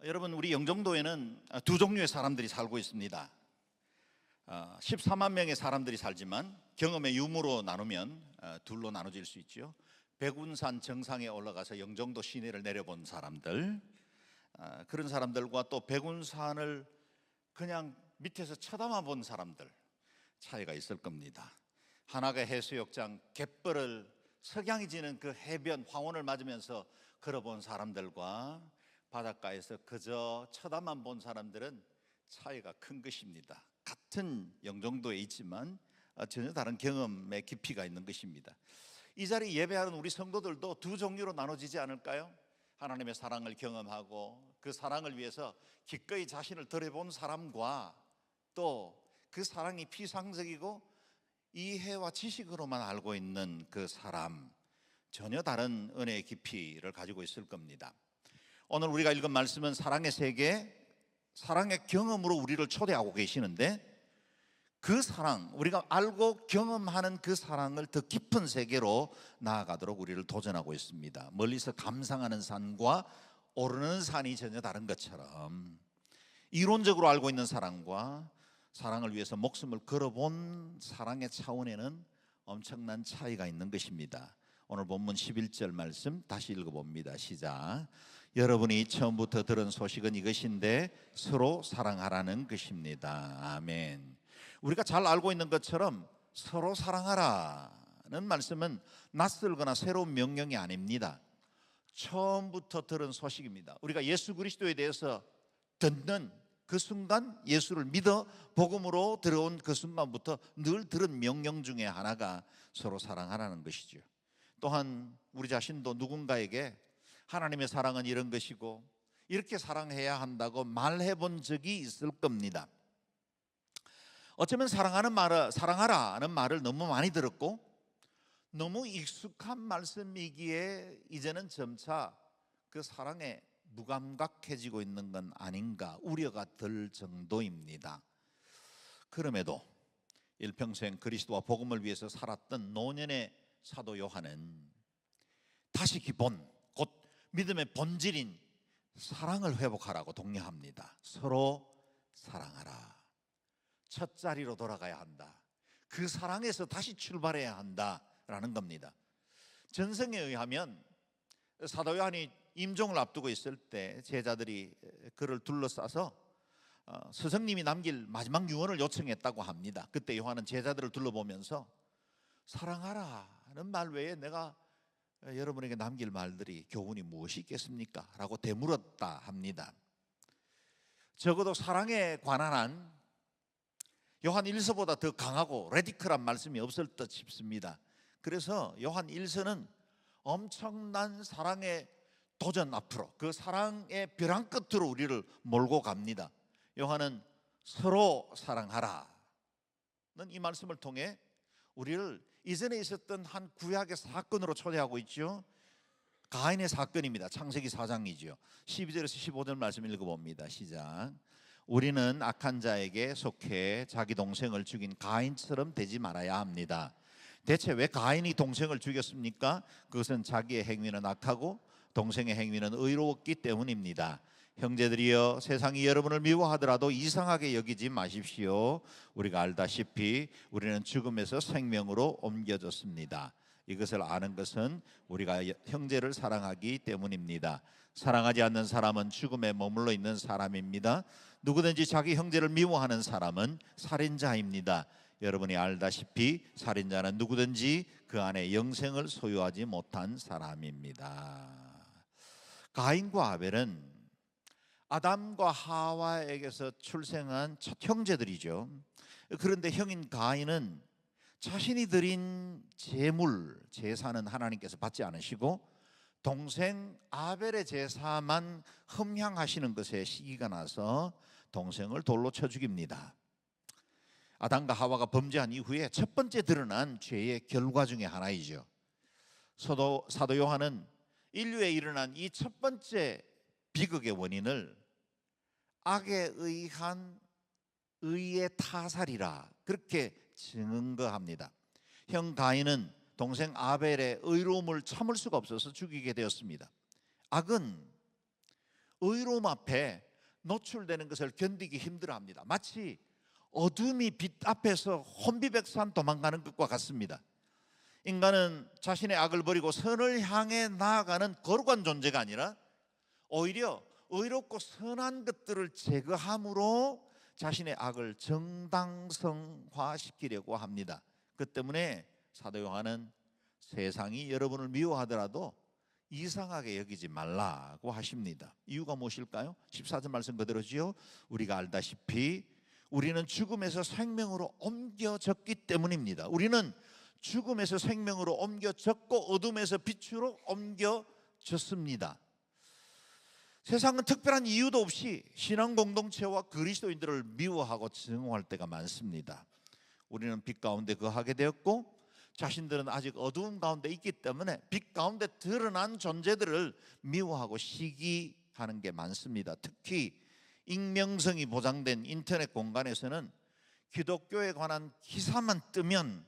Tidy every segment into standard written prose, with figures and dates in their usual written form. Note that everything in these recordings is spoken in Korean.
여러분, 우리 영종도에는 두 종류의 사람들이 살고 있습니다. 14만 명의 사람들이 살지만 경험의 유무로 나누면 둘로 나눠질 수 있죠. 백운산 정상에 올라가서 영종도 시내를 내려본 사람들, 그런 사람들과 또 백운산을 그냥 밑에서 쳐다만 본 사람들, 차이가 있을 겁니다. 한화가 해수욕장 갯벌을 석양이 지는 그 해변 황혼을 맞으면서 걸어본 사람들과 바닷가에서 그저 쳐다만 본 사람들은 차이가 큰 것입니다. 같은 영종도에 있지만 전혀 다른 경험의 깊이가 있는 것입니다. 이 자리 예배하는 우리 성도들도 두 종류로 나눠지지 않을까요? 하나님의 사랑을 경험하고 그 사랑을 위해서 기꺼이 자신을 드려본 사람과 또 그 사랑이 피상적이고 이해와 지식으로만 알고 있는 그 사람, 전혀 다른 은혜의 깊이를 가지고 있을 겁니다. 오늘 우리가 읽은 말씀은 사랑의 세계, 사랑의 경험으로 우리를 초대하고 계시는데, 그 사랑, 우리가 알고 경험하는 그 사랑을 더 깊은 세계로 나아가도록 우리를 도전하고 있습니다. 멀리서 감상하는 산과 오르는 산이 전혀 다른 것처럼 이론적으로 알고 있는 사랑과 사랑을 위해서 목숨을 걸어본 사랑의 차원에는 엄청난 차이가 있는 것입니다. 오늘 본문 11절 말씀 다시 읽어봅니다. 시작. 여러분이 처음부터 들은 소식은 이것인데 서로 사랑하라는 것입니다. 아멘. 우리가 잘 알고 있는 것처럼 서로 사랑하라는 말씀은 낯설거나 새로운 명령이 아닙니다. 처음부터 들은 소식입니다. 우리가 예수 그리스도에 대해서 듣는 그 순간, 예수를 믿어 복음으로 들어온 그 순간부터 늘 들은 명령 중에 하나가 서로 사랑하라는 것이죠. 또한 우리 자신도 누군가에게 하나님의 사랑은 이런 것이고 이렇게 사랑해야 한다고 말해본 적이 있을 겁니다. 어쩌면 사랑하라는 말을 너무 많이 들었고 너무 익숙한 말씀이기에 이제는 점차 그 사랑에 무감각해지고 있는 건 아닌가 우려가 들 정도입니다. 그럼에도 일평생 그리스도와 복음을 위해서 살았던 노년의 사도 요한은 다시 기본, 곧 믿음의 본질인 사랑을 회복하라고 독려합니다. 서로 사랑하라. 첫 자리로 돌아가야 한다. 그 사랑에서 다시 출발해야 한다라는 겁니다. 전성에 의하면 사도 요한이 임종을 앞두고 있을 때 제자들이 그를 둘러싸서 스승님이 남길 마지막 유언을 요청했다고 합니다. 그때 요한은 제자들을 둘러보면서 사랑하라는 말 외에 내가 여러분에게 남길 말들이 교훈이 무엇이 있겠습니까? 라고 되물었다 합니다. 적어도 사랑에 관한 한 요한 1서보다 더 강하고 레디컬한 말씀이 없을 듯 싶습니다. 그래서 요한 1서는 엄청난 사랑의 도전 앞으로, 그 사랑의 벼랑 끝으로 우리를 몰고 갑니다. 요한은 서로 사랑하라는 이 말씀을 통해 우리를 이전에 있었던 한 구약의 사건으로 초대하고 있죠. 가인의 사건입니다. 창세기 4장이죠. 12절에서 15절 말씀 읽어봅니다. 시작. 우리는 악한 자에게 속해 자기 동생을 죽인 가인처럼 되지 말아야 합니다. 대체 왜 가인이 동생을 죽였습니까? 그것은 자기의 행위는 악하고 동생의 행위는 의로웠기 때문입니다. 형제들이여, 세상이 여러분을 미워하더라도 이상하게 여기지 마십시오. 우리가 알다시피 우리는 죽음에서 생명으로 옮겨졌습니다. 이것을 아는 것은 우리가 형제를 사랑하기 때문입니다. 사랑하지 않는 사람은 죽음에 머물러 있는 사람입니다. 누구든지 자기 형제를 미워하는 사람은 살인자입니다. 여러분이 알다시피 살인자는 누구든지 그 안에 영생을 소유하지 못한 사람입니다. 가인과 아벨은 아담과 하와에게서 출생한 첫 형제들이죠. 그런데 형인 가인은 자신이 드린 제사는 하나님께서 받지 않으시고 동생 아벨의 제사만 흠향하시는 것에 시기가 나서 동생을 돌로 쳐 죽입니다. 아담과 하와가 범죄한 이후에 첫 번째 드러난 죄의 결과 중에 하나이죠. 사도 요한은 인류에 일어난 이 첫 번째 비극의 원인을 악에 의한 의의 타살이라 그렇게 증거합니다. 형 가인은 동생 아벨의 의로움을 참을 수가 없어서 죽이게 되었습니다. 악은 의로움 앞에 노출되는 것을 견디기 힘들어합니다. 마치 어둠이 빛 앞에서 혼비백산 도망가는 것과 같습니다. 인간은 자신의 악을 버리고 선을 향해 나아가는 거룩한 존재가 아니라 오히려 의롭고 선한 것들을 제거함으로 자신의 악을 정당성화시키려고 합니다. 그 때문에 사도 요한은 세상이 여러분을 미워하더라도 이상하게 여기지 말라고 하십니다. 이유가 무엇일까요? 14절 말씀 그대로지요. 우리가 알다시피 우리는 죽음에서 생명으로 옮겨졌기 때문입니다. 우리는 죽음에서 생명으로 옮겨졌고 어둠에서 빛으로 옮겨졌습니다. 세상은 특별한 이유도 없이 신앙 공동체와 그리스도인들을 미워하고 증오할 때가 많습니다. 우리는 빛 가운데 거하게 되었고 자신들은 아직 어두운 가운데 있기 때문에 빛 가운데 드러난 존재들을 미워하고 시기하는 게 많습니다. 특히 익명성이 보장된 인터넷 공간에서는 기독교에 관한 기사만 뜨면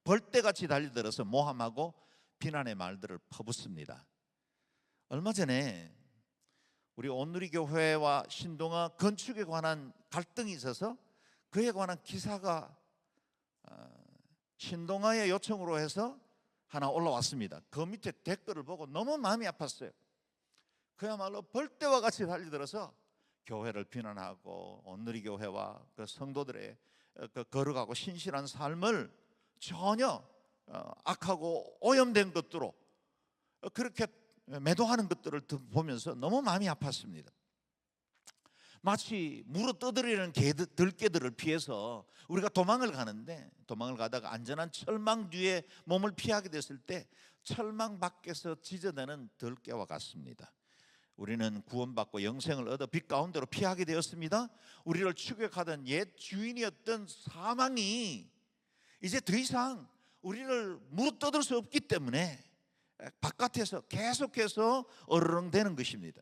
벌떼같이 달려들어서 모함하고 비난의 말들을 퍼붓습니다. 얼마 전에 우리 온누리교회와 신동아 건축에 관한 갈등이 있어서 그에 관한 기사가 신동아의 요청으로 해서 하나 올라왔습니다. 그 밑에 댓글을 보고 너무 마음이 아팠어요. 그야말로 벌떼와 같이 달려들어서 교회를 비난하고 온누리교회와 그 성도들의 그 거룩하고 신실한 삶을 전혀 악하고 오염된 것들로 그렇게 매도하는 것들을 보면서 너무 마음이 아팠습니다. 마치 물어 떠들이는 들개들을 피해서 우리가 도망을 가는데 도망을 가다가 안전한 철망 뒤에 몸을 피하게 됐을 때 철망 밖에서 짖어대는 들개와 같습니다. 우리는 구원받고 영생을 얻어 빛 가운데로 피하게 되었습니다. 우리를 추격하던 옛 주인이었던 사망이 이제 더 이상 우리를 물어 뜯을 수 없기 때문에 바깥에서 계속해서 어르렁대는 것입니다.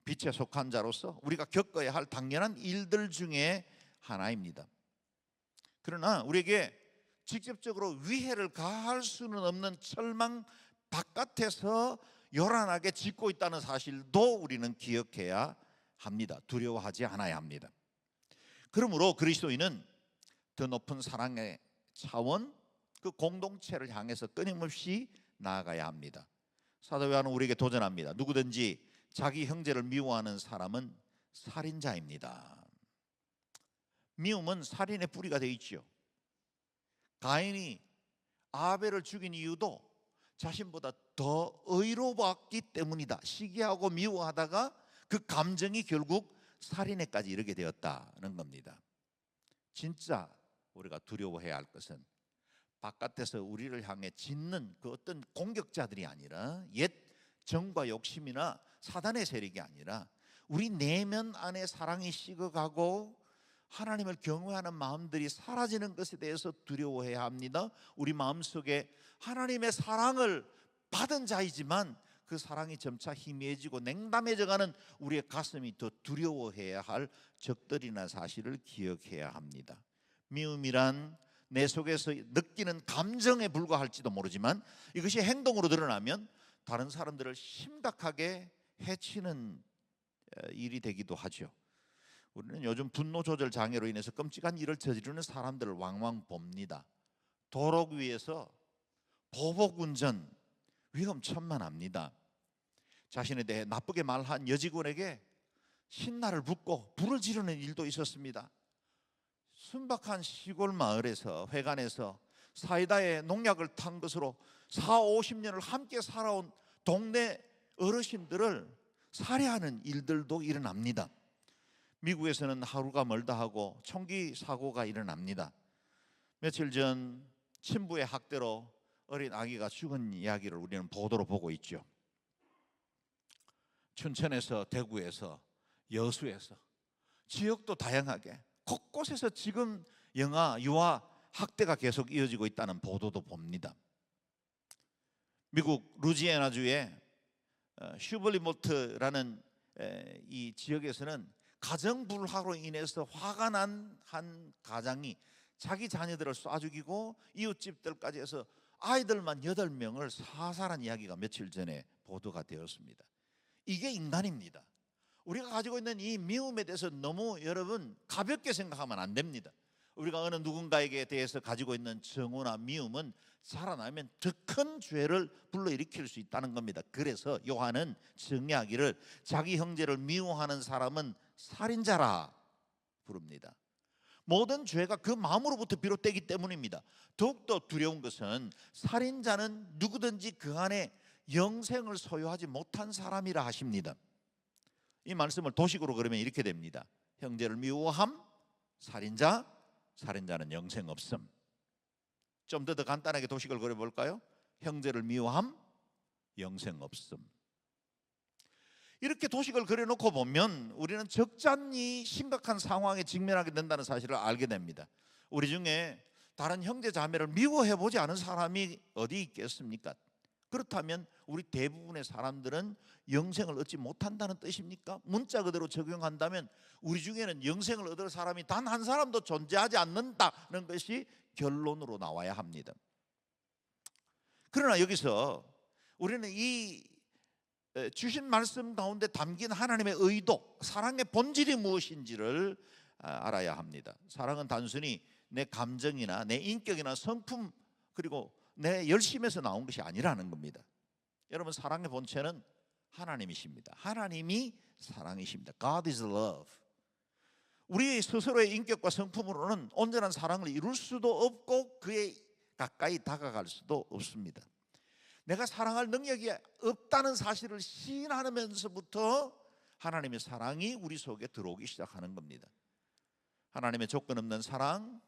빛에 속한 자로서 우리가 겪어야 할 당연한 일들 중에 하나입니다. 그러나 우리에게 직접적으로 위해를 가할 수는 없는 철망 바깥에서 요란하게 짖고 있다는 사실도 우리는 기억해야 합니다. 두려워하지 않아야 합니다. 그러므로 그리스도인은 더 높은 사랑의 차원, 그 공동체를 향해서 끊임없이 나아가야 합니다. 사도 요한은 우리에게 도전합니다. 누구든지 자기 형제를 미워하는 사람은 살인자입니다. 미움은 살인의 뿌리가 되어 있죠. 가인이 아벨을 죽인 이유도 자신보다 더 의로웠기 때문이다. 시기하고 미워하다가 그 감정이 결국 살인에까지 이르게 되었다는 겁니다. 진짜 우리가 두려워해야 할 것은 바깥에서 우리를 향해 짖는 그 어떤 공격자들이 아니라 옛 정과 욕심이나 사단의 세력이 아니라 우리 내면 안에 사랑이 식어가고 하나님을 경외하는 마음들이 사라지는 것에 대해서 두려워해야 합니다. 우리 마음속에 하나님의 사랑을 받은 자이지만 그 사랑이 점차 희미해지고 냉담해져가는 우리의 가슴이 더 두려워해야 할 적들이나 사실을 기억해야 합니다. 미움이란 내 속에서 느끼는 감정에 불과할지도 모르지만 이것이 행동으로 드러나면 다른 사람들을 심각하게 해치는 일이 되기도 하죠. 우리는 요즘 분노 조절 장애로 인해서 끔찍한 일을 저지르는 사람들을 왕왕 봅니다. 도로 위에서 보복 운전 위험천만합니다. 자신에 대해 나쁘게 말한 여직원에게 신나를 붓고 불을 지르는 일도 있었습니다. 순박한 시골 마을에서 회관에서 사이다에 농약을 탄 것으로 40-50년을 함께 살아온 동네 어르신들을 살해하는 일들도 일어납니다. 미국에서는 하루가 멀다 하고 총기 사고가 일어납니다. 며칠 전 친부의 학대로 어린 아기가 죽은 이야기를 우리는 보도로 보고 있죠. 춘천에서 대구에서 여수에서 지역도 다양하게 곳곳에서 지금 영아, 유아 학대가 계속 이어지고 있다는 보도도 봅니다. 미국 루지애나주의 슈벌리몰트라는 이 지역에서는 가정 불화로 인해서 화가 난 한 가장이 자기 자녀들을 쏴 죽이고 이웃집들까지 해서 아이들만 8명을 사살한 이야기가 며칠 전에 보도가 되었습니다. 이게 인간입니다. 우리가 가지고 있는 이 미움에 대해서 너무 여러분 가볍게 생각하면 안 됩니다. 우리가 어느 누군가에게 대해서 가지고 있는 정오나 미움은 자라나면 더 큰 죄를 불러일으킬 수 있다는 겁니다. 그래서 요한은 정의하기를 자기 형제를 미워하는 사람은 살인자라 부릅니다. 모든 죄가 그 마음으로부터 비롯되기 때문입니다. 더욱더 두려운 것은 살인자는 누구든지 그 안에 영생을 소유하지 못한 사람이라 하십니다. 이 말씀을 도식으로 그러면 이렇게 됩니다. 형제를 미워함, 살인자, 살인자는 영생 없음. 좀 더 간단하게 도식을 그려볼까요? 형제를 미워함, 영생 없음. 이렇게 도식을 그려놓고 보면 우리는 적잖이 심각한 상황에 직면하게 된다는 사실을 알게 됩니다. 우리 중에 다른 형제 자매를 미워해보지 않은 사람이 어디 있겠습니까? 그렇다면 우리 대부분의 사람들은 영생을 얻지 못한다는 뜻입니까? 문자 그대로 적용한다면 우리 중에는 영생을 얻을 사람이 단 한 사람도 존재하지 않는다는 것이 결론으로 나와야 합니다. 그러나 여기서 우리는 이 주신 말씀 가운데 담긴 하나님의 의도, 사랑의 본질이 무엇인지를 알아야 합니다. 사랑은 단순히 내 감정이나 내 인격이나 성품 그리고 내 열심에서 나온 것이 아니라는 겁니다. 여러분, 사랑의 본체는 하나님이십니다. 하나님이 사랑이십니다. God is love. 우리 스스로의 인격과 성품으로는 온전한 사랑을 이룰 수도 없고 그에 가까이 다가갈 수도 없습니다. 내가 사랑할 능력이 없다는 사실을 시인하면서부터 하나님의 사랑이 우리 속에 들어오기 시작하는 겁니다. 하나님의 조건 없는 사랑,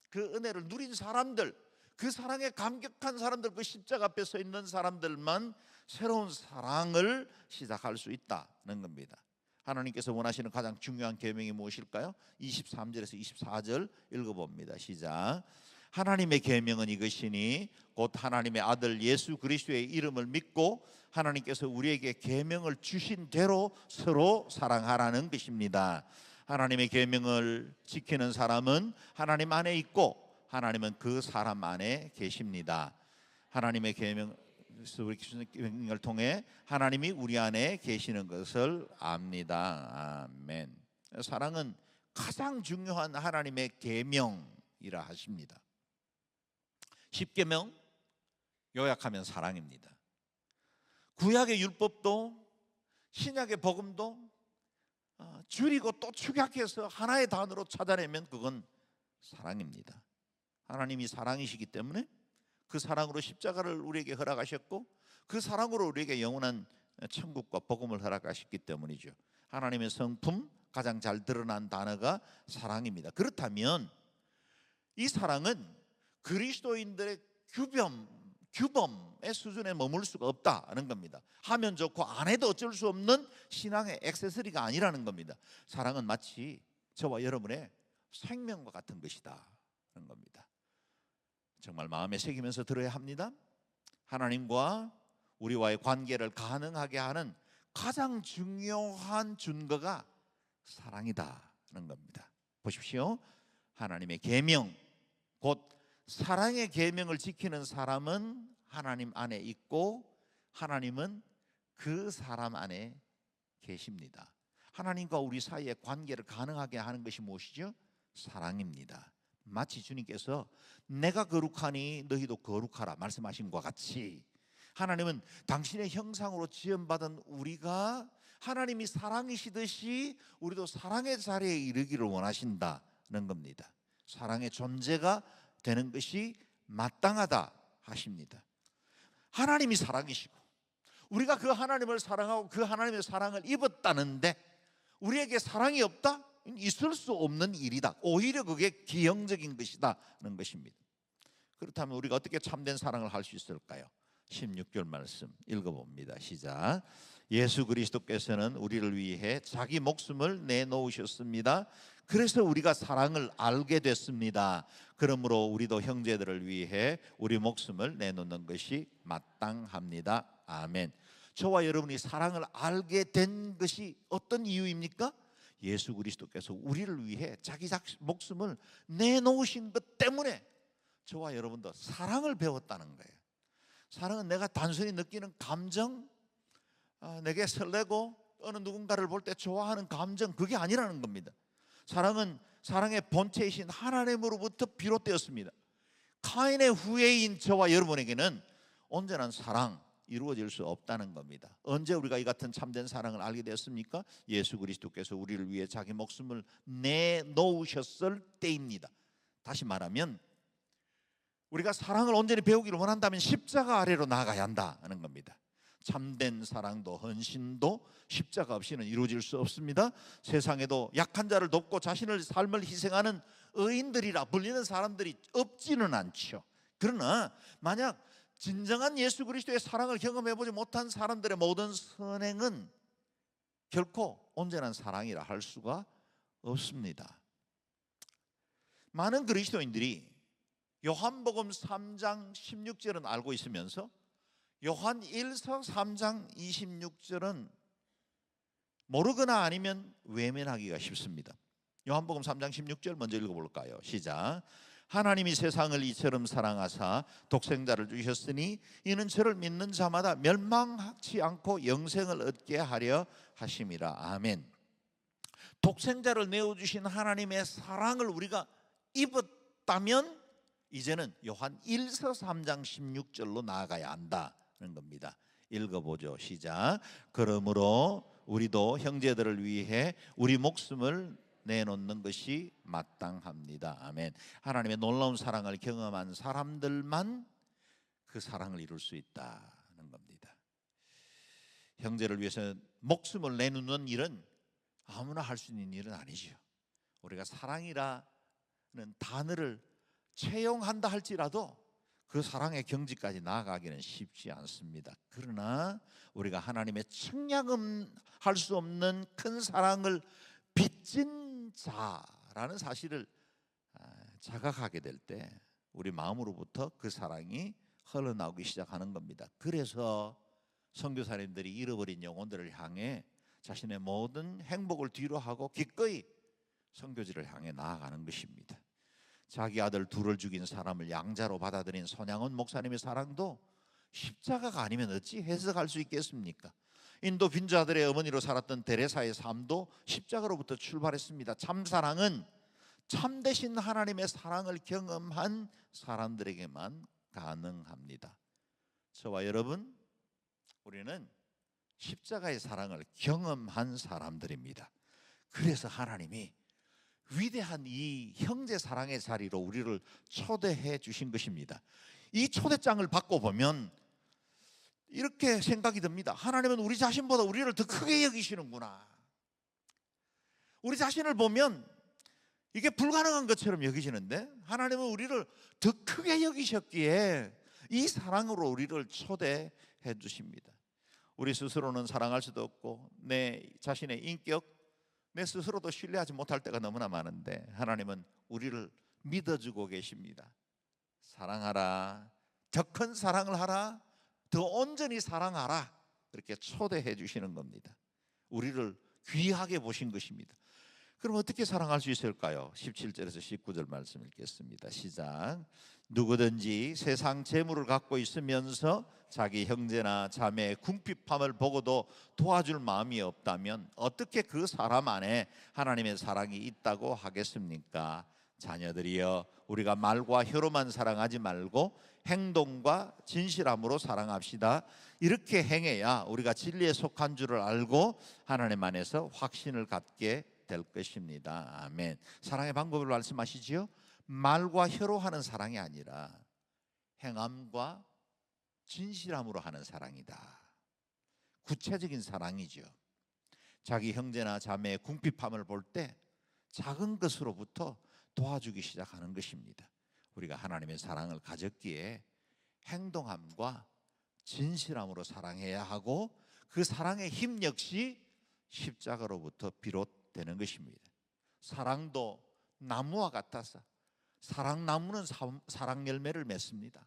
그 은혜를 누린 사람들, 그 사랑에 감격한 사람들, 그 십자가 앞에 서 있는 사람들만 새로운 사랑을 시작할 수 있다는 겁니다. 하나님께서 원하시는 가장 중요한 계명이 무엇일까요? 23절에서 24절 읽어봅니다. 시작. 하나님의 계명은 이것이니 곧 하나님의 아들 예수 그리스도의 이름을 믿고 하나님께서 우리에게 계명을 주신 대로 서로 사랑하라는 것입니다. 하나님의 계명을 지키는 사람은 하나님 안에 있고 하나님은 그 사람 안에 계십니다. 하나님의 계명을 통해 하나님이 우리 안에 계시는 것을 압니다. 아멘. 사랑은 가장 중요한 하나님의 계명이라 하십니다. 10계명 요약하면 사랑입니다. 구약의 율법도 신약의 복음도 줄이고 또 축약해서 하나의 단어로 찾아내면 그건 사랑입니다. 하나님이 사랑이시기 때문에 그 사랑으로 십자가를 우리에게 허락하셨고 그 사랑으로 우리에게 영원한 천국과 복음을 허락하셨기 때문이죠. 하나님의 성품 가장 잘 드러난 단어가 사랑입니다. 그렇다면 이 사랑은 그리스도인들의 규범의 수준에 머물 수가 없다는 겁니다. 하면 좋고 안 해도 어쩔 수 없는 신앙의 액세서리가 아니라는 겁니다. 사랑은 마치 저와 여러분의 생명과 같은 것이다는 겁니다. 정말 마음에 새기면서 들어야 합니다. 하나님과 우리와의 관계를 가능하게 하는 가장 중요한 증거가 사랑이다는 겁니다. 보십시오. 하나님의 계명, 곧 사랑의 계명을 지키는 사람은 하나님 안에 있고 하나님은 그 사람 안에 계십니다. 하나님과 우리 사이의 관계를 가능하게 하는 것이 무엇이죠? 사랑입니다. 마치 주님께서 내가 거룩하니 너희도 거룩하라 말씀하신 것과 같이 하나님은 당신의 형상으로 지음받은 우리가 하나님이 사랑이시듯이 우리도 사랑의 자리에 이르기를 원하신다는 겁니다. 사랑의 존재가 되는 것이 마땅하다 하십니다. 하나님이 사랑이시고 우리가 그 하나님을 사랑하고 그 하나님의 사랑을 입었다는데 우리에게 사랑이 없다? 있을 수 없는 일이다. 오히려 그게 기형적인 것이다는 것입니다. 그렇다면 우리가 어떻게 참된 사랑을 할 수 있을까요? 16절 말씀 읽어봅니다. 시작. 예수 그리스도께서는 우리를 위해 자기 목숨을 내놓으셨습니다. 그래서 우리가 사랑을 알게 됐습니다. 그러므로 우리도 형제들을 위해 우리 목숨을 내놓는 것이 마땅합니다. 아멘. 저와 여러분이 사랑을 알게 된 것이 어떤 이유입니까? 예수 그리스도께서 우리를 위해 자기 목숨을 내놓으신 것 때문에 저와 여러분도 사랑을 배웠다는 거예요. 사랑은 내가 단순히 느끼는 감정, 내게 설레고 어느 누군가를 볼 때 좋아하는 감정, 그게 아니라는 겁니다. 사랑은 사랑의 본체이신 하나님으로부터 비롯되었습니다. 카인의 후예인 저와 여러분에게는 온전한 사랑 이루어질 수 없다는 겁니다. 언제 우리가 이 같은 참된 사랑을 알게 되었습니까? 예수 그리스도께서 우리를 위해 자기 목숨을 내놓으셨을 때입니다. 다시 말하면 우리가 사랑을 온전히 배우기를 원한다면 십자가 아래로 나아가야 한다는 겁니다. 참된 사랑도 헌신도 십자가 없이는 이루어질 수 없습니다. 세상에도 약한 자를 돕고 자신의 삶을 희생하는 의인들이라 불리는 사람들이 없지는 않죠. 그러나 만약 진정한 예수 그리스도의 사랑을 경험해보지 못한 사람들의 모든 선행은 결코 온전한 사랑이라 할 수가 없습니다. 많은 그리스도인들이 요한복음 3장 16절은 알고 있으면서 요한 1서 3장 26절은 모르거나 아니면 외면하기가 쉽습니다. 요한복음 3장 16절 먼저 읽어볼까요? 시작. 하나님이 세상을 이처럼 사랑하사 독생자를 주셨으니 이는 저를 믿는 자마다 멸망하지 않고 영생을 얻게 하려 하심이라. 아멘. 독생자를 내어주신 하나님의 사랑을 우리가 입었다면 이제는 요한 1서 3장 16절로 나아가야 한다는 겁니다. 읽어보죠. 시작. 그러므로 우리도 형제들을 위해 우리 목숨을 내놓는 것이 마땅합니다. 아멘. 하나님의 놀라운 사랑을 경험한 사람들만 그 사랑을 이룰 수 있다는 겁니다. 형제를 위해서 목숨을 내놓는 일은 아무나 할 수 있는 일은 아니죠. 우리가 사랑이라는 단어를 채용한다 할지라도 그 사랑의 경지까지 나아가기는 쉽지 않습니다. 그러나 우리가 하나님의 측량할 수 없는 큰 사랑을 빚진 자라는 사실을 자각하게 될 때 우리 마음으로부터 그 사랑이 흘러나오기 시작하는 겁니다. 그래서 선교사님들이 잃어버린 영혼들을 향해 자신의 모든 행복을 뒤로하고 기꺼이 선교지를 향해 나아가는 것입니다. 자기 아들 둘을 죽인 사람을 양자로 받아들인 손양원 목사님의 사랑도 십자가가 아니면 어찌 해석할 수 있겠습니까? 인도 빈자들의 어머니로 살았던 데레사의 삶도 십자가로부터 출발했습니다. 참사랑은 참되신 하나님의 사랑을 경험한 사람들에게만 가능합니다. 저와 여러분, 우리는 십자가의 사랑을 경험한 사람들입니다. 그래서 하나님이 위대한 이 형제 사랑의 자리로 우리를 초대해 주신 것입니다. 이 초대장을 받고 보면 이렇게 생각이 듭니다. 하나님은 우리 자신보다 우리를 더 크게 여기시는구나. 우리 자신을 보면 이게 불가능한 것처럼 여기시는데 하나님은 우리를 더 크게 여기셨기에 이 사랑으로 우리를 초대해 주십니다. 우리 스스로는 사랑할 수도 없고 내 자신의 인격, 내 스스로도 신뢰하지 못할 때가 너무나 많은데 하나님은 우리를 믿어주고 계십니다. 사랑하라, 더 큰 사랑을 하라, 더 온전히 사랑하라, 이렇게 초대해 주시는 겁니다. 우리를 귀하게 보신 것입니다. 그럼 어떻게 사랑할 수 있을까요? 17절에서 19절 말씀 읽겠습니다. 시작. 누구든지 세상 재물을 갖고 있으면서 자기 형제나 자매의 궁핍함을 보고도 도와줄 마음이 없다면 어떻게 그 사람 안에 하나님의 사랑이 있다고 하겠습니까? 자녀들이여, 우리가 말과 혀로만 사랑하지 말고 행동과 진실함으로 사랑합시다. 이렇게 행해야 우리가 진리에 속한 줄을 알고 하나님 안에서 확신을 갖게 될 것입니다. 아멘. 사랑의 방법을 말씀하시지요. 말과 혀로 하는 사랑이 아니라 행함과 진실함으로 하는 사랑이다. 구체적인 사랑이죠. 자기 형제나 자매의 궁핍함을 볼 때 작은 것으로부터 도와주기 시작하는 것입니다. 우리가 하나님의 사랑을 가졌기에 행동함과 진실함으로 사랑해야 하고 그 사랑의 힘 역시 십자가로부터 비롯되는 것입니다. 사랑도 나무와 같아서 사랑나무는 사랑 열매를 맺습니다.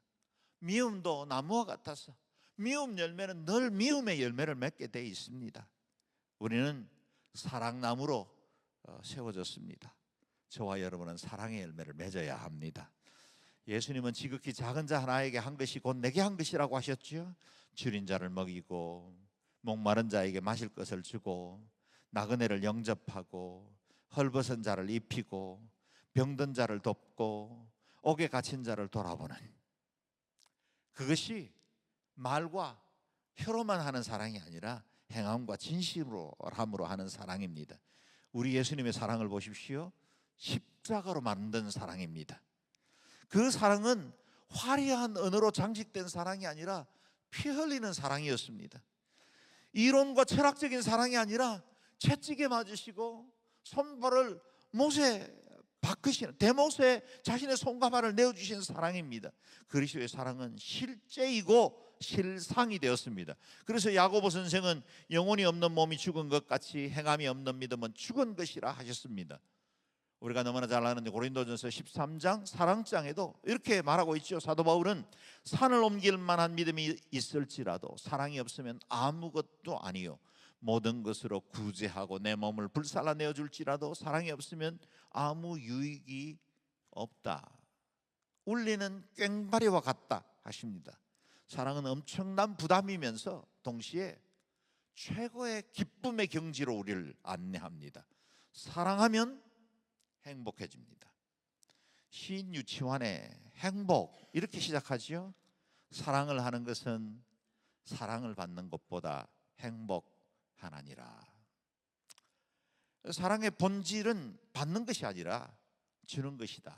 미움도 나무와 같아서 미움 열매는 늘 미움의 열매를 맺게 돼 있습니다. 우리는 사랑나무로 세워졌습니다. 저와 여러분은 사랑의 열매를 맺어야 합니다. 예수님은 지극히 작은 자 하나에게 한 것이 곧 내게 한 것이라고 하셨죠. 줄인 자를 먹이고 목마른 자에게 마실 것을 주고 나그네를 영접하고 헐벗은 자를 입히고 병든 자를 돕고 옥에 갇힌 자를 돌아보는, 그것이 말과 혀로만 하는 사랑이 아니라 행함과 진심으로 함으로 하는 사랑입니다. 우리 예수님의 사랑을 보십시오. 십자가로 만든 사랑입니다. 그 사랑은 화려한 언어로 장식된 사랑이 아니라 피 흘리는 사랑이었습니다. 이론과 철학적인 사랑이 아니라 채찍에 맞으시고 손발을 못에 박으시는, 대못에 자신의 손과 발을 내어주시는 사랑입니다. 그리스도의 사랑은 실제이고 실상이 되었습니다. 그래서 야고보 선생은 영혼이 없는 몸이 죽은 것 같이 행함이 없는 믿음은 죽은 것이라 하셨습니다. 우리가 너무나 잘 아는 고린도전서 13장 사랑장에도 이렇게 말하고 있죠. 사도 바울은 산을 옮길 만한 믿음이 있을지라도 사랑이 없으면 아무것도 아니요 모든 것으로 구제하고 내 몸을 불살라 내어줄지라도 사랑이 없으면 아무 유익이 없다. 울리는 꽹과리와 같다 하십니다. 사랑은 엄청난 부담이면서 동시에 최고의 기쁨의 경지로 우리를 안내합니다. 사랑하면 행복해집니다. 시인 유치환의 행복 이렇게 시작하지요. 사랑을 하는 것은 사랑을 받는 것보다 행복하나니라. 사랑의 본질은 받는 것이 아니라 주는 것이다.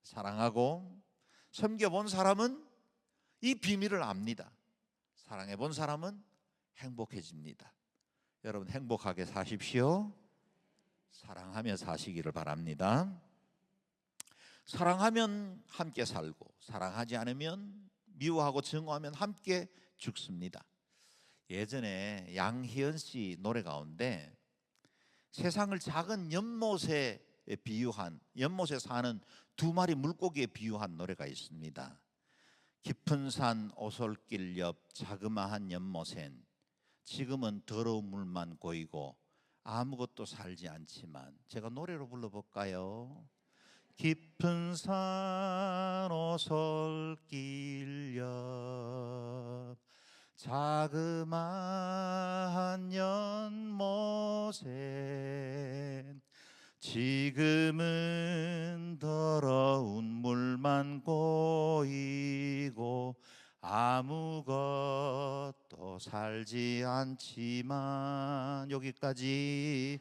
사랑하고 섬겨본 사람은 이 비밀을 압니다. 사랑해본 사람은 행복해집니다. 여러분 행복하게 사십시오. 사랑하며 사시기를 바랍니다. 사랑하면 함께 살고 사랑하지 않으면 미워하고 증오하면 함께 죽습니다. 예전에 양희은 씨 노래 가운데 세상을 작은 연못에 비유한, 연못에 사는 두 마리 물고기에 비유한 노래가 있습니다. 깊은 산 오솔길 옆 자그마한 연못엔 지금은 더러운 물만 고이고 아무것도 살지 않지만, 제가 노래로 불러볼까요? 깊은 산 오솔길 옆 자그마한 연못엔 지금은 더러운 물만 고이고 아무것도 살지 않지만, 여기까지.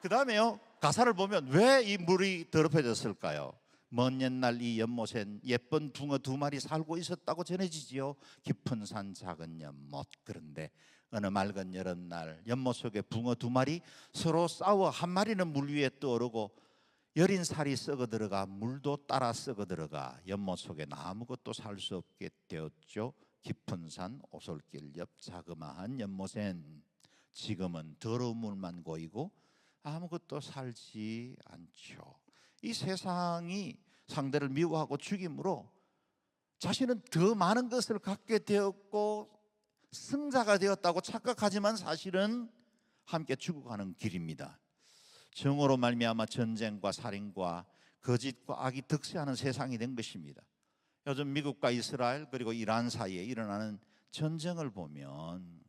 그 다음에요, 가사를 보면 왜 이 물이 더럽혀졌을까요? 먼 옛날 이 연못엔 예쁜 붕어 두 마리 살고 있었다고 전해지지요. 깊은 산 작은 연못. 그런데 어느 맑은 여름날 연못 속에 붕어 두 마리 서로 싸워 한 마리는 물 위에 떠오르고 여린 살이 썩어 들어가 물도 따라 썩어 들어가 연못 속에 아무것도 살 수 없게 되었죠. 깊은 산 오솔길 옆 자그마한 연못엔 지금은 더러운 물만 고이고 아무것도 살지 않죠. 이 세상이 상대를 미워하고 죽임으로 자신은 더 많은 것을 갖게 되었고 승자가 되었다고 착각하지만 사실은 함께 죽어가는 길입니다. 정오로 말미암아 전쟁과 살인과 거짓과 악이 득세하는 세상이 된 것입니다. 요즘 미국과 이스라엘 그리고 이란 사이에 일어나는 전쟁을 보면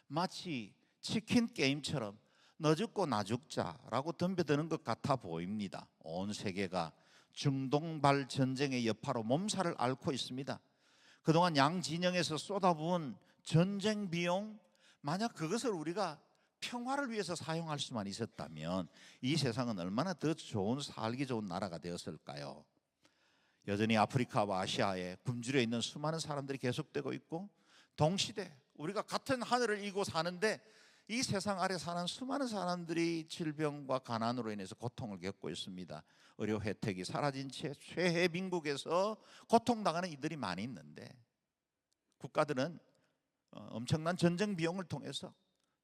마치 치킨 게임처럼 너 죽고 나 죽자라고 덤벼드는 것 같아 보입니다. 온 세계가 중동발 전쟁의 여파로 몸살을 앓고 있습니다. 그동안 양 진영에서 쏟아부은 전쟁 비용, 만약 그것을 우리가 평화를 위해서 사용할 수만 있었다면 이 세상은 얼마나 더 좋은, 살기 좋은 나라가 되었을까요? 여전히 아프리카와 아시아에 굶주려 있는 수많은 사람들이 계속되고 있고, 동시대 우리가 같은 하늘을 이고 사는데 이 세상 아래 사는 수많은 사람들이 질병과 가난으로 인해서 고통을 겪고 있습니다. 의료 혜택이 사라진 채 최해 빈국에서 고통당하는 이들이 많이 있는데, 국가들은 엄청난 전쟁 비용을 통해서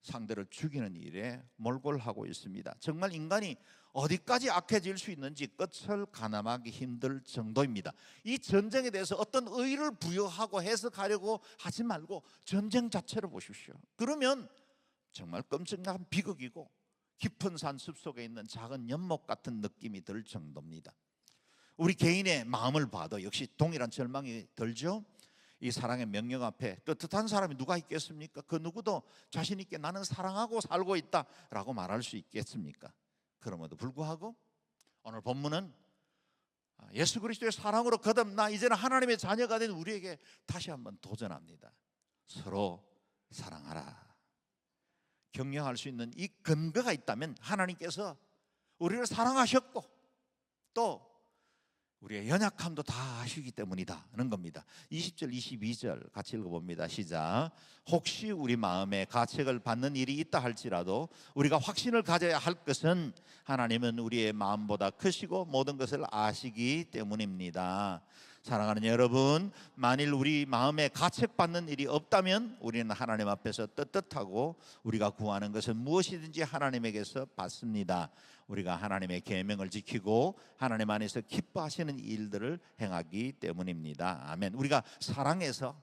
상대를 죽이는 일에 몰골하고 있습니다. 정말 인간이 어디까지 악해질 수 있는지 끝을 가늠하기 힘들 정도입니다. 이 전쟁에 대해서 어떤 의의를 부여하고 해석하려고 하지 말고 전쟁 자체를 보십시오. 그러면 정말 끔찍한 비극이고 깊은 산 숲속에 있는 작은 연못 같은 느낌이 들 정도입니다. 우리 개인의 마음을 봐도 역시 동일한 절망이 들죠. 이 사랑의 명령 앞에 떳떳한 사람이 누가 있겠습니까? 그 누구도 자신 있게 나는 사랑하고 살고 있다라고 말할 수 있겠습니까? 그럼에도 불구하고 오늘 본문은 예수 그리스도의 사랑으로 거듭나 이제는 하나님의 자녀가 된 우리에게 다시 한번 도전합니다. 서로 사랑하라. 격려할 수 있는 이 근거가 있다면 하나님께서 우리를 사랑하셨고 또 우리의 연약함도 다 아시기 때문이다는 겁니다. 20절 22절 같이 읽어봅니다. 시작. 혹시 우리 마음에 가책을 받는 일이 있다 할지라도 우리가 확신을 가져야 할 것은 하나님은 우리의 마음보다 크시고 모든 것을 아시기 때문입니다. 사랑하는 여러분, 만일 우리 마음에 가책받는 일이 없다면 우리는 하나님 앞에서 떳떳하고 우리가 구하는 것은 무엇이든지 하나님에게서 받습니다. 우리가 하나님의 계명을 지키고 하나님 안에서 기뻐하시는 일들을 행하기 때문입니다. 아멘. 우리가 사랑해서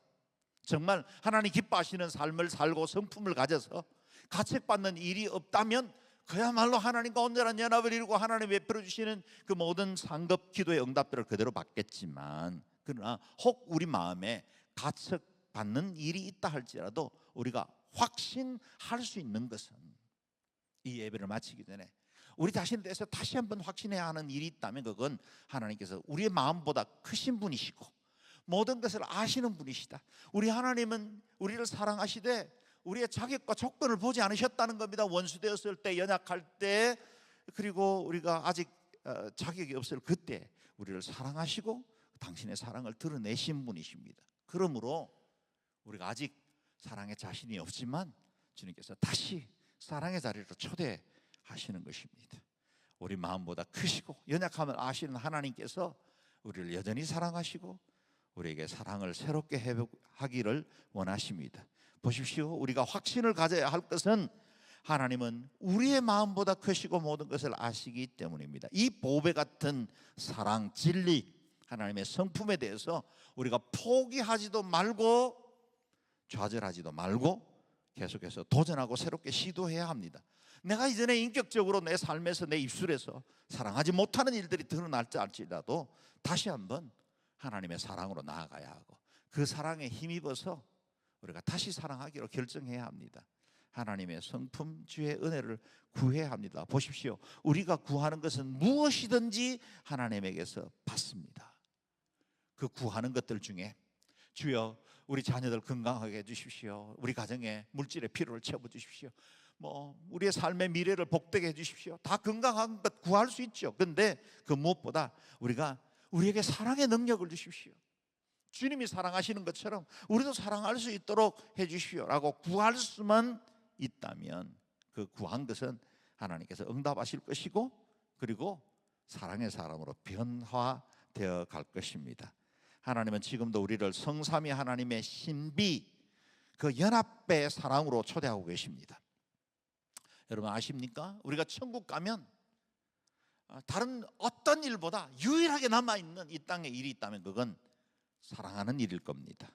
정말 하나님 기뻐하시는 삶을 살고 성품을 가져서 가책받는 일이 없다면 그야말로 하나님과 온전한 연합을 이루고 하나님 베풀어 주시는 그 모든 상급 기도의 응답들을 그대로 받겠지만, 그러나 혹 우리 마음에 가책받는 일이 있다 할지라도 우리가 확신할 수 있는 것은 이 예배를 마치기 전에 우리 자신에 대해서 다시 한번 확신해야 하는 일이 있다면 그건 하나님께서 우리의 마음보다 크신 분이시고 모든 것을 아시는 분이시다. 우리 하나님은 우리를 사랑하시되 우리의 자격과 조건을 보지 않으셨다는 겁니다. 원수 되었을 때, 연약할 때, 그리고 우리가 아직 자격이 없을 그때 우리를 사랑하시고 당신의 사랑을 드러내신 분이십니다. 그러므로 우리가 아직 사랑에 자신이 없지만 주님께서 다시 사랑의 자리로 초대하시는 것입니다. 우리 마음보다 크시고 연약함을 아시는 하나님께서 우리를 여전히 사랑하시고 우리에게 사랑을 새롭게 회복하기를 원하십니다. 보십시오. 우리가 확신을 가져야 할 것은 하나님은 우리의 마음보다 크시고 모든 것을 아시기 때문입니다. 이 보배 같은 사랑, 진리, 하나님의 성품에 대해서 우리가 포기하지도 말고 좌절하지도 말고 계속해서 도전하고 새롭게 시도해야 합니다. 내가 이전에 인격적으로 내 삶에서 내 입술에서 사랑하지 못하는 일들이 드러날지 알지라도 다시 한번 하나님의 사랑으로 나아가야 하고 그 사랑에 힘입어서 우리가 다시 사랑하기로 결정해야 합니다. 하나님의 성품, 주의 은혜를 구해야 합니다. 보십시오. 우리가 구하는 것은 무엇이든지 하나님에게서 받습니다. 그 구하는 것들 중에 주여 우리 자녀들 건강하게 해주십시오. 우리 가정에 물질의 필요를 채워주십시오. 우리의 삶의 미래를 복되게 해주십시오. 다 건강한 것 구할 수 있죠. 그런데 그 무엇보다 우리에게 사랑의 능력을 주십시오. 주님이 사랑하시는 것처럼 우리도 사랑할 수 있도록 해주십시오 라고 구할 수만 있다면 그 구한 것은 하나님께서 응답하실 것이고 그리고 사랑의 사람으로 변화되어 갈 것입니다. 하나님은 지금도 우리를 성삼위 하나님의 신비, 그 연합의 사랑으로 초대하고 계십니다. 여러분 아십니까? 우리가 천국 가면 다른 어떤 일보다 유일하게 남아있는 이 땅에 일이 있다면 그건 사랑하는 일일 겁니다.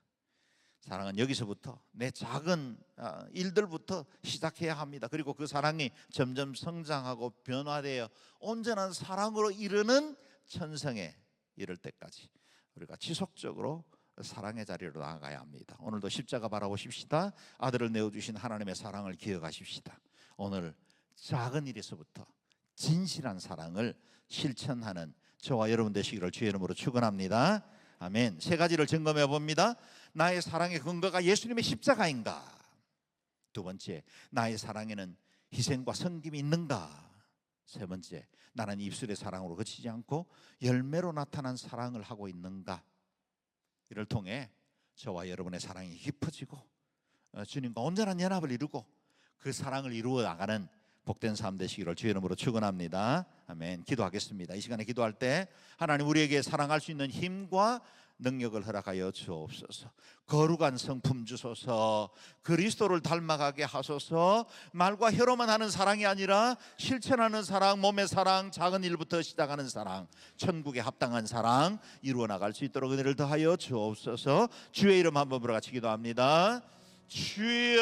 사랑은 여기서부터 내 작은 일들부터 시작해야 합니다. 그리고 그 사랑이 점점 성장하고 변화되어 온전한 사랑으로 이르는 천성에 이를 때까지 우리가 지속적으로 사랑의 자리로 나아가야 합니다. 오늘도 십자가 바라보십시다. 아들을 내어주신 하나님의 사랑을 기억하십시다. 오늘 작은 일에서부터 진실한 사랑을 실천하는 저와 여러분 되시기를 주의 이름으로 축원합니다. 아멘. 세 가지를 점검해 봅니다. 나의 사랑의 근거가 예수님의 십자가인가? 두 번째, 나의 사랑에는 희생과 섬김이 있는가? 세 번째, 나는 입술의 사랑으로 그치지 않고 열매로 나타난 사랑을 하고 있는가? 이를 통해 저와 여러분의 사랑이 깊어지고 주님과 온전한 연합을 이루고 그 사랑을 이루어 나가는 복된 삶 되시기를 주의 이름으로 축원합니다. 아멘. 기도하겠습니다. 이 시간에 기도할 때 하나님 우리에게 사랑할 수 있는 힘과 능력을 허락하여 주옵소서. 거룩한 성품 주소서. 그리스도를 닮아가게 하소서. 말과 혀로만 하는 사랑이 아니라 실천하는 사랑, 몸의 사랑, 작은 일부터 시작하는 사랑, 천국에 합당한 사랑 이루어 나갈 수 있도록 은혜를 더하여 주옵소서. 주의 이름 한번 부르 같이 기도합니다. 주여